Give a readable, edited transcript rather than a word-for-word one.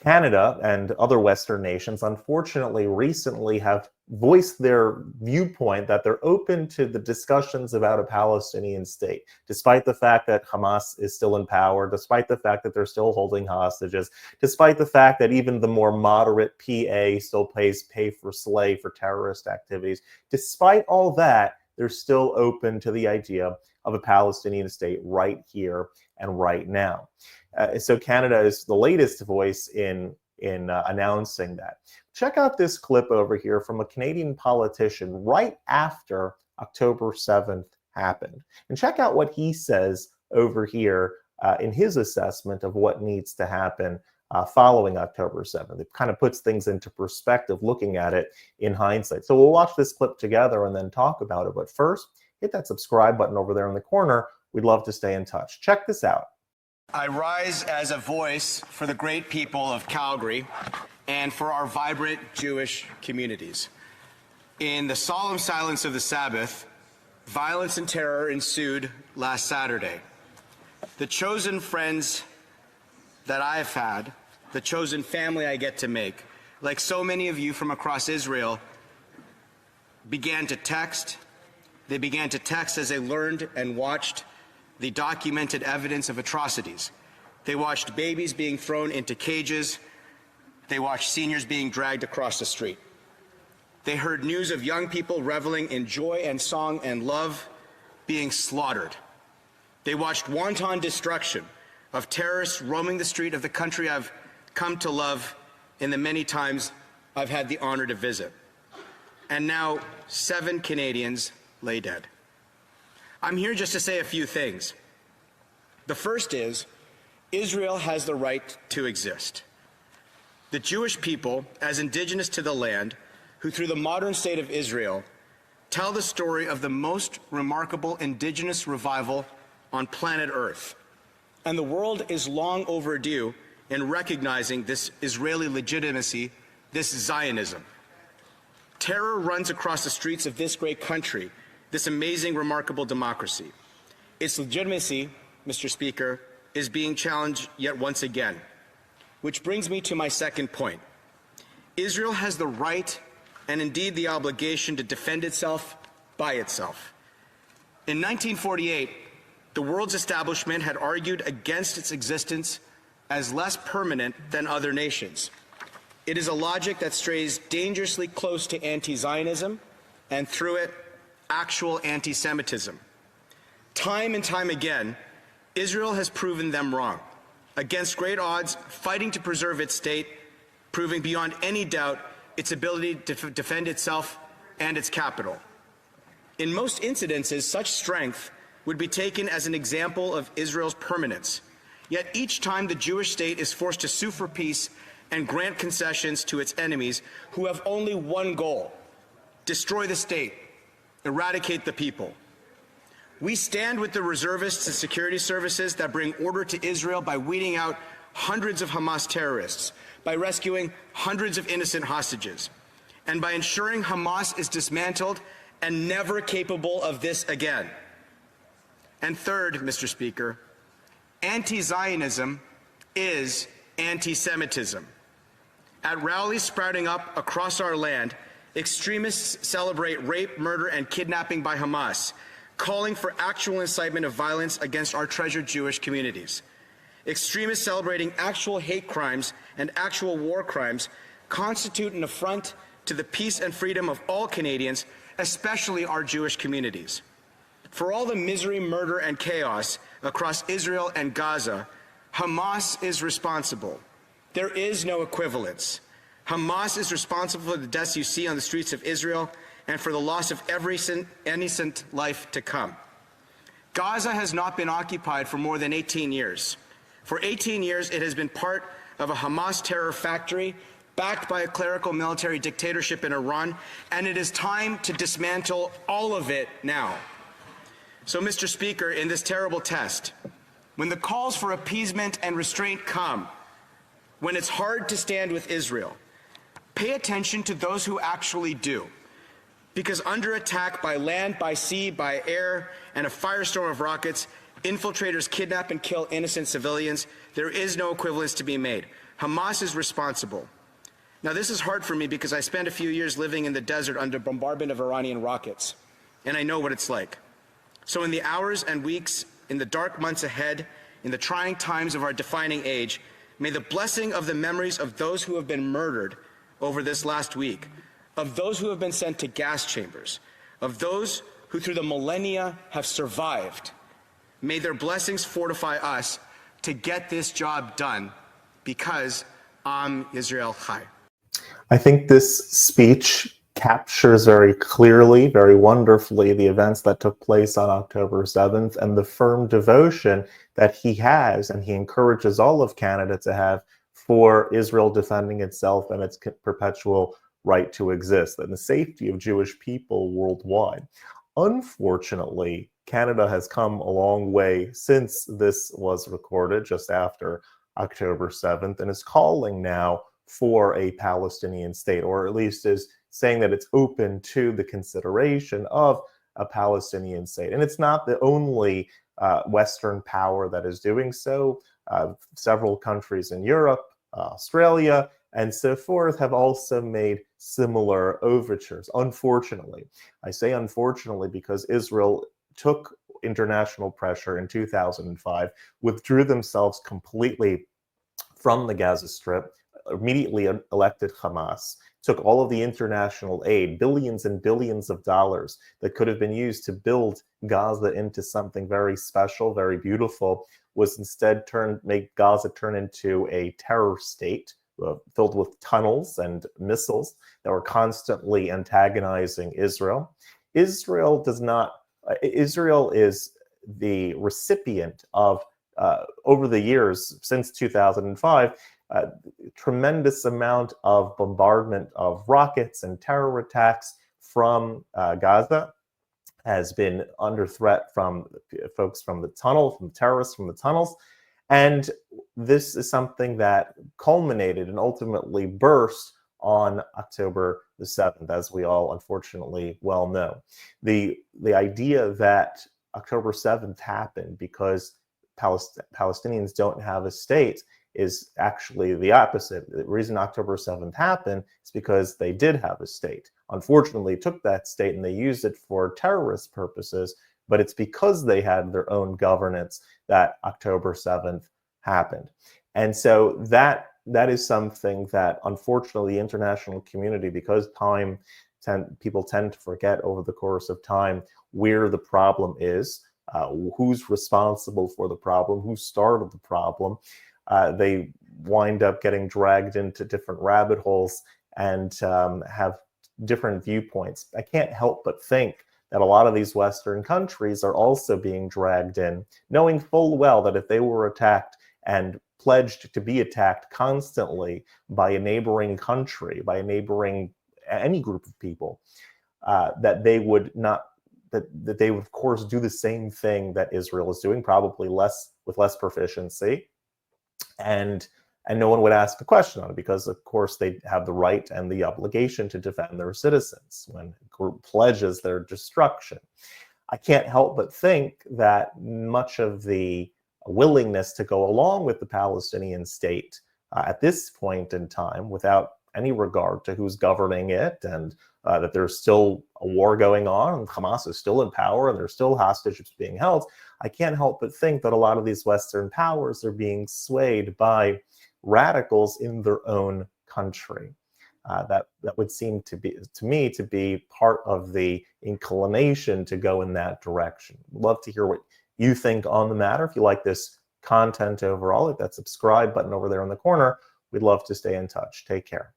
Canada and other Western nations, unfortunately, recently have voiced their viewpoint that they're open to the discussions about a Palestinian state, despite the fact that Hamas is still in power, despite the fact that they're still holding hostages, despite the fact that even the more moderate PA still pays pay for slay for terrorist activities. Despite all that, they're still open to the idea of a Palestinian state right here and right now. So Canada is the latest voice in announcing that. Check out this clip over here from a Canadian politician right after October 7th happened. And check out what he says over here in his assessment of what needs to happen following October 7th. It kind of puts things into perspective, looking at it in hindsight. So we'll watch this clip together and then talk about it. But first, hit that subscribe button over there in the corner. We'd love to stay in touch. Check this out. I rise as a voice for the great people of Calgary and for our vibrant Jewish communities. In the solemn silence of the Sabbath, violence and terror ensued last Saturday. The chosen friends that I have had, the chosen family I get to make, like so many of you from across Israel, began to text. They began to text as they learned and watched the documented evidence of atrocities. They watched babies being thrown into cages. They watched seniors being dragged across the street. They heard news of young people reveling in joy and song and love being slaughtered. They watched wanton destruction of terrorists roaming the street of the country I've come to love in the many times I've had the honor to visit. And now 7 Canadians lay dead. I'm here just to say a few things. The first is, Israel has the right to exist. The Jewish people, as indigenous to the land, who through the modern state of Israel, tell the story of the most remarkable indigenous revival on planet Earth. And the world is long overdue in recognizing this Israeli legitimacy, this Zionism. Terror runs across the streets of this great country, this amazing, remarkable democracy. Its legitimacy, Mr. Speaker, is being challenged yet once again. Which brings me to my second point. Israel has the right and indeed the obligation to defend itself by itself. In 1948, the world's establishment had argued against its existence as less permanent than other nations. It is a logic that strays dangerously close to anti-Zionism and through it, actual anti-Semitism. Time and time again, Israel has proven them wrong. Against great odds, fighting to preserve its state, proving beyond any doubt its ability to defend itself and its capital. In most incidences, such strength would be taken as an example of Israel's permanence. Yet each time the Jewish state is forced to sue for peace and grant concessions to its enemies who have only one goal: destroy the state, eradicate the people. We stand with the reservists and security services that bring order to Israel by weeding out hundreds of Hamas terrorists, by rescuing hundreds of innocent hostages, and by ensuring Hamas is dismantled and never capable of this again. And third, Mr. Speaker, anti-Zionism is anti-Semitism. At rallies sprouting up across our land, extremists celebrate rape, murder, and kidnapping by Hamas, calling for actual incitement of violence against our treasured Jewish communities. Extremists celebrating actual hate crimes and actual war crimes constitute an affront to the peace and freedom of all Canadians, especially our Jewish communities. For all the misery, murder, and chaos across Israel and Gaza, Hamas is responsible. There is no equivalence. Hamas is responsible for the deaths you see on the streets of Israel and for the loss of every innocent life to come. Gaza has not been occupied for more than 18 years. For 18 years, it has been part of a Hamas terror factory backed by a clerical military dictatorship in Iran, and it is time to dismantle all of it now. So, Mr. Speaker, in this terrible test, when the calls for appeasement and restraint come, when it's hard to stand with Israel, pay attention to those who actually do. Because under attack by land, by sea, by air, and a firestorm of rockets, infiltrators kidnap and kill innocent civilians. There is no equivalence to be made. Hamas is responsible. Now, this is hard for me because I spent a few years living in the desert under bombardment of Iranian rockets, and I know what it's like. So in the hours and weeks, in the dark months ahead, in the trying times of our defining age, may the blessing of the memories of those who have been murdered over this last week, of those who have been sent to gas chambers, of those who through the millennia have survived, may their blessings fortify us to get this job done, because Am Yisrael Chai. I think this speech captures very clearly, very wonderfully, the events that took place on October 7th and the firm devotion that he has, and he encourages all of Canada to have, for Israel defending itself and its perpetual right to exist and the safety of Jewish people worldwide. Unfortunately, Canada has come a long way since this was recorded, just after October 7th, and is calling now for a Palestinian state, or at least is saying that it's open to the consideration of a Palestinian state. And it's not the only Western power that is doing so. Several countries in Europe, Australia, and so forth have also made similar overtures. Unfortunately, I say unfortunately because Israel took international pressure in 2005, withdrew themselves completely from the Gaza Strip, immediately elected Hamas, took all of the international aid, billions and billions of dollars that could have been used to build Gaza into something very special, very beautiful, was instead make Gaza turn into a terror state filled with tunnels and missiles that were constantly antagonizing Israel. Israel is the recipient of, over the years since 2005, tremendous amount of bombardment of rockets and terror attacks from Gaza, has been under threat from folks from the tunnel, from terrorists from the tunnels. And this is something that culminated and ultimately burst on October the 7th, as we all unfortunately well know. The idea that October 7th happened because Palestinians don't have a state is actually the opposite. The reason October 7th happened is because they did have a state. Unfortunately, took that state and they used it for terrorist purposes, but it's because they had their own governance that October 7th happened. And so that is something that unfortunately the international community, because people tend to forget over the course of time where the problem is, who's responsible for the problem, who started the problem. They wind up getting dragged into different rabbit holes and have different viewpoints. I can't help but think that a lot of these Western countries are also being dragged in, knowing full well that if they were attacked and pledged to be attacked constantly by a neighboring country, by any group of people, that they would not, that they would of course do the same thing that Israel is doing, probably with less proficiency, and no one would ask a question on it, because of course they have the right and the obligation to defend their citizens when a group pledges their destruction. I can't help but think that much of the willingness to go along with the Palestinian state at this point in time, without any regard to who's governing it, and that there's still a war going on, and Hamas is still in power, and there's still hostages being held, I can't help but think that a lot of these Western powers are being swayed by radicals in their own country. That would seem to me to be part of the inclination to go in that direction. Love to hear what you think on the matter. If you like this content overall, hit that subscribe button over there in the corner. We'd love to stay in touch. Take care.